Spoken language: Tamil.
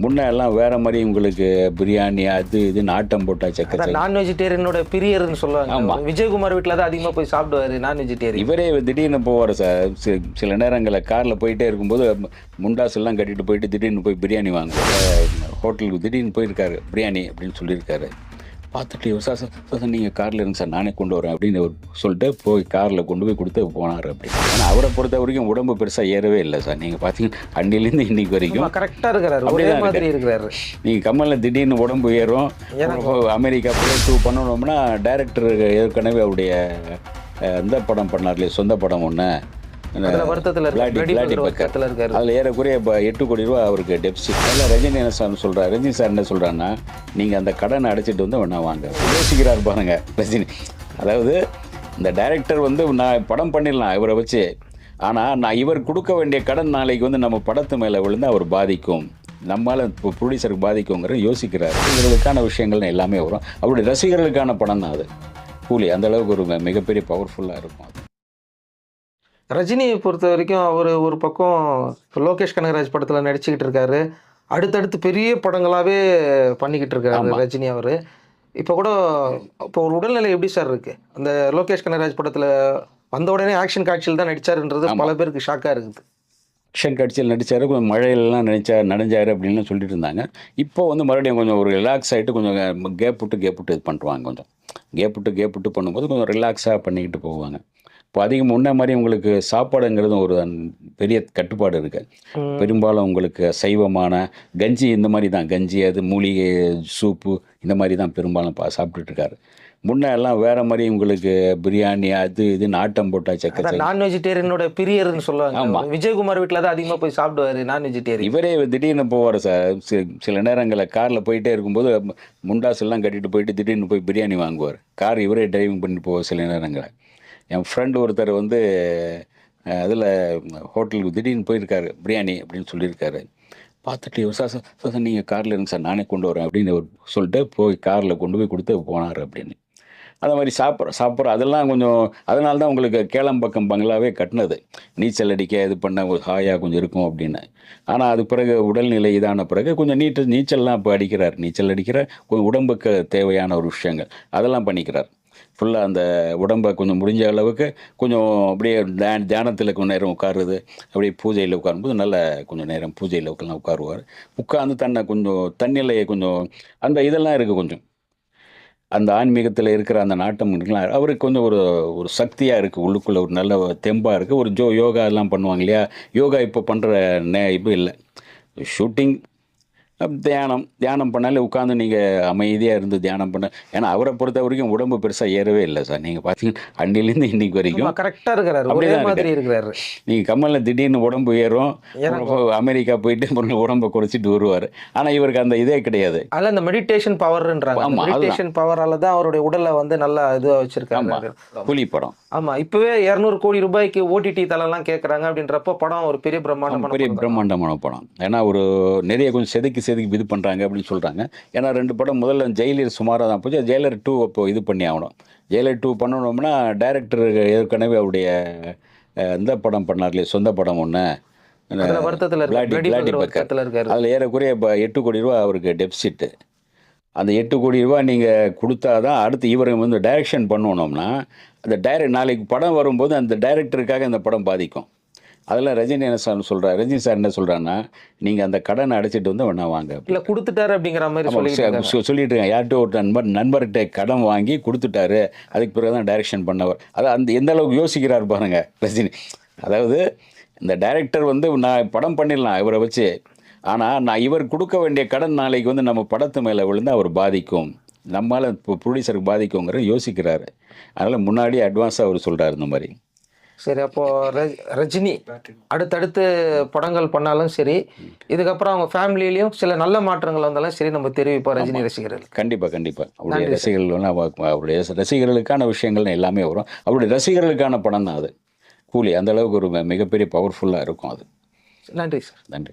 முன்ன எல்லாம் வேற மாதிரி உங்களுக்கு பிரியாணி அது இது நாட்டம் போட்டா சக்கரை நான் வெஜிடேரியனோட பிரியர்னு சொல்லுவாங்க. ஆமா. விஜயகுமார் வீட்டில் தான் அதிகமாக போய் சாப்பிடுவாரு நான் வெஜிடேரியன். இவரே திடீர்னு போவார் சார். சில நேரங்களில் காரில் போயிட்டே இருக்கும்போது முண்டாஸ் எல்லாம் கட்டிட்டு போயிட்டு திடீர்னு போய் பிரியாணி வாங்குவார். ஹோட்டலுக்கு திடீர்னு போயிருக்காரு பிரியாணி அப்படின்னு சொல்லியிருக்காரு. பார்த்துட்டு சார் சார் நீங்கள் காரில் இருங்க சார் நானே கொண்டு வரேன் அப்படின்னு சொல்லிட்டு போய் காரில் கொண்டு போய் கொடுத்து போனார் அப்படின்னு. ஆனால் அவரை பொறுத்த வரைக்கும் உடம்பு பெருசாக ஏறவே இல்லை சார். நீங்கள் பார்த்தீங்கன்னா அன்னிலேருந்து இன்னைக்கு வரைக்கும் கரெக்டாக இருக்கிறாரு, ஒரே மாதிரி இருக்கிறாரு. நீங்கள் கமலில் திடீர்னு உடம்பு ஏறும். அமெரிக்கா போய் பண்ணணும்னா டைரக்டர் ஏற்கனவே அவருடைய இந்த படம் பண்ணார்லையே சொந்த படம் ஒன்று அதில் ஏறக்குறைய 8 கோடி ரூபா அவருக்கு டெபிசிட். அதில் ரஜினி என்ன சார் சொல்கிறார், ரஜினி சார் என்ன சொல்கிறான்னா நீங்கள் அந்த கடனை அடைச்சிட்டு வந்து வேணா வாங்க யோசிக்கிறார் பாருங்க ரஜினி. அதாவது இந்த டைரக்டர் வந்து நான் படம் பண்ணிடலாம் இவரை வச்சு, ஆனால் நான் இவர் கொடுக்க வேண்டிய கடன் நாளைக்கு வந்து நம்ம படத்து மேலே விழுந்து அவர் பாதிக்கும், நம்மளால் இப்போ ப்ரொடியூசருக்கு பாதிக்குங்கிற யோசிக்கிறார். இவர்களுக்கான விஷயங்கள் எல்லாமே வரும். அவருடைய ரசிகர்களுக்கான படம் தான் அது. கூலி அந்த அளவுக்கு ஒரு மிகப்பெரிய பவர்ஃபுல்லாக இருக்கும். ரஜினியை பொறுத்த வரைக்கும் அவர் ஒரு பக்கம் இப்போ லோகேஷ் கனகராஜ் படத்தில் நடிச்சுக்கிட்டு இருக்காரு, அடுத்தடுத்து பெரிய படங்களாகவே பண்ணிக்கிட்டு இருக்காரு ரஜினி அவர். இப்போ கூட இப்போ ஒரு உடல்நிலை எப்படி சார் இருக்குது? அந்த லோகேஷ் கனகராஜ் படத்தில் வந்த உடனே ஆக்ஷன் காட்சியில் தான் நடித்தாருன்றது பல பேருக்கு ஷாக்காக இருக்குது. ஆக்ஷன் காட்சியில் நடித்தார், கொஞ்சம் மழையிலலாம் நனைஞ்சார் அப்படின்னு சொல்லிட்டு இருந்தாங்க. இப்போ வந்து மறுபடியும் கொஞ்சம் ஒரு ரிலாக்ஸ் ஆகிட்டு கொஞ்சம் கேப் விட்டு இது பண்ணுவாங்க. கொஞ்சம் கேப் விட்டு பண்ணும்போது கொஞ்சம் ரிலாக்ஸாக பண்ணிக்கிட்டு போவாங்க. இப்போ அதிகம் முன்ன மாதிரி உங்களுக்கு சாப்பாடுங்கிறது ஒரு பெரிய கட்டுப்பாடு இருக்குது. பெரும்பாலும் உங்களுக்கு சைவமான கஞ்சி இந்த மாதிரி தான், கஞ்சி அது மூலிகை சூப்பு இந்த மாதிரி தான் பெரும்பாலும் சாப்பிட்டுருக்காரு. முன்ன எல்லாம் வேற மாதிரி உங்களுக்கு பிரியாணி அது இது நாட்டம் போட்டா சக்கரை நான் வெஜிடேரியனோட பிரியர்னு சொல்லுவாங்க. ஆமாம், விஜயகுமார் வீட்டில் தான் அதிகமாக போய் சாப்பிடுவாரு நான் வெஜிடேரியன். இவரே திடீர்னு போவார் சார். சில நேரங்களில் காரில் போயிட்டே இருக்கும்போது முண்டாஸ் எல்லாம் கட்டிட்டு போயிட்டு திடீர்னு போய் பிரியாணி வாங்குவார். கார் இவரே டிரைவிங் பண்ணிட்டு போவார். சில நேரங்களில் என் ஃப்ரெண்டு ஒருத்தர் வந்து அதில் ஹோட்டலுக்கு திடீர்னு போயிருக்காரு பிரியாணி அப்படின்னு சொல்லியிருக்காரு. பார்த்துட்டு சார் சார் நீங்கள் காரில் இருங்க சார் நானே கொண்டு வரேன் அப்படின்னு சொல்லிட்டு போய் காரில் கொண்டு போய் கொடுத்து போனார் அப்படின்னு. அந்த மாதிரி சாப்பிட்ற அதெல்லாம் கொஞ்சம் அதனால தான் உங்களுக்கு கேளம்பக்கம் பங்களாவே கட்டினது. நீச்சல் அடிக்க இது பண்ண ஒரு ஹாயாக கொஞ்சம் இருக்கும் அப்படின்னு. ஆனால் அது பிறகு உடல்நிலை இதான பிறகு கொஞ்சம் நீச்சல்லாம் இப்போ அடிக்கிறார். நீச்சல் அடிக்கிற கொஞ்சம் உடம்புக்கு தேவையான ஒரு விஷயங்கள் அதெல்லாம் பண்ணிக்கிறார். ஃபுல்லாக அந்த உடம்பை கொஞ்சம் முடிஞ்ச அளவுக்கு கொஞ்சம் அப்படியே தியானத்தில் கொஞ்சம் நேரம் உட்காருது. அப்படியே பூஜையில் உட்காரும்போது நல்ல கொஞ்சம் நேரம் பூஜையில் உட்காருவார். உட்கார்ந்து தன்னை கொஞ்சம் தன்னிலையை கொஞ்சம் அந்த இதெல்லாம் இருக்குது. கொஞ்சம் அந்த ஆன்மீகத்தில் இருக்கிற அந்த நாட்டம் இருக்கலாம் அவருக்கு கொஞ்சம் ஒரு சக்தியாக இருக்குது. உள்ளுக்குள்ளே ஒரு நல்ல தெம்பாக இருக்குது. ஒரு யோகா எல்லாம் பண்ணுவாங்க இல்லையா, யோகா இப்போ பண்ணுற இப்போ இல்லை. ஷூட்டிங் தியானம் பண்ணாலே உட்காந்து நீங்கள் அமைதியாக இருந்து தியானம் பண்ண. ஏன்னா அவரை பொறுத்த வரைக்கும் உடம்பு பெருசாக ஏறவே இல்லை சார். நீங்கள் பார்த்தீங்கன்னா அன்னிலேருந்து இன்னைக்கு வரைக்கும் கரெக்டாக இருக்கிறாரு, ஒரே மாதிரி இருக்கிறாரு. நீங்கள் கமலில் திடீர்னு உடம்பு ஏறும், அமெரிக்கா போயிட்டு உடம்பை குறைச்சிட்டு வருவார். ஆனால் இவருக்கு அந்த இதே கிடையாது. அதில் அந்த மெடிடேஷன் பவர்ன்றாங்க. மெடிடேஷன் பவரால் தான் அவருடைய உடலை வந்து நல்லா இதுவாக வச்சுருக்காங்க. புலி படம் ஆமாம், இப்போவே 200 கோடி ரூபாய்க்கு OTT தளம்லாம் கேட்குறாங்க அப்படின்றப்போ படம் ஒரு பெரிய பிரம்மாண்டமான படம். ஏன்னா ஒரு நிறைய கொஞ்சம் செதுக்கி இது பண்ணுறாங்க அப்படின்னு சொல்கிறாங்க. ஏன்னா 2 படம் முதல்ல ஜெயிலர் சுமாராக தான் போச்சு. ஜெயிலர் 2 அப்போ இது பண்ணி ஆகணும். ஜெயிலர் 2 பண்ணணும்னா டைரக்டர் ஏற்கனவே அவருடைய இந்த படம் பண்ணார்லையே சொந்த படம் ஒன்று அதில் ஏறக்குறைய 8 கோடி ரூபா அவருக்கு டெபிசிட்டு. அந்த 8 கோடி ரூபா நீங்கள் கொடுத்தா தான் அடுத்து இவரை வந்து டைரக்ஷன் பண்ணணும்னா அந்த நாளைக்கு படம் வரும்போது அந்த டைரக்டருக்காக அந்த படம் பாதிக்கும். அதெல்லாம் ரஜினி என்ன சார் சொல்கிறார், ரஜினி சார் என்ன சொல்கிறாங்கன்னா நீங்கள் அந்த கடனை அடைச்சிட்டு வந்து வேணா வாங்க இல்லை கொடுத்துட்டாரு அப்படிங்கிற மாதிரி சொல்லிட்டு இருக்கேன். யார்கிட்ட ஒரு நண்பர்கிட்ட கடன் வாங்கி கொடுத்துட்டாரு, அதுக்கு பிறகு தான் டைரக்ஷன் பண்ணவர். அதான் அந்த எந்த அளவுக்கு யோசிக்கிறார் பாருங்க ரஜினி. அதாவது இந்த டைரக்டர் வந்து நான் படம் பண்ணிடலாம் இவரை வச்சு, ஆனால் நான் இவர் கொடுக்க வேண்டிய கடன் நாளைக்கு வந்து நம்ம படத்து மேலே விழுந்து அவர் பாதிக்கும், நம்மளால் இப்போ ப்ரொடியூசருக்கு பாதிக்குங்கிற யோசிக்கிறாரு. அதனால் முன்னாடி அட்வான்ஸாக அவர் சொல்கிறார் இந்த மாதிரி. சரி, அப்போது ரஜினி அடுத்தடுத்து படங்கள் பண்ணாலும் சரி, இதுக்கப்புறம் அவங்க ஃபேமிலியிலையும் சில நல்ல மாற்றங்கள் வந்தாலும் சரி நம்ம தெரிவிப்போம் ரஜினி ரசிகர்கள். கண்டிப்பாக அவருடைய ரசிகர்கள் அவருடைய ரசிகர்களுக்கான விஷயங்கள் எல்லாமே வரும். அவருடைய ரசிகர்களுக்கான படம் தான் அது. கூலி அந்த அளவுக்கு ஒரு மிகப்பெரிய பவர்ஃபுல்லாக இருக்கும் அது. நன்றி சார். நன்றி சார்.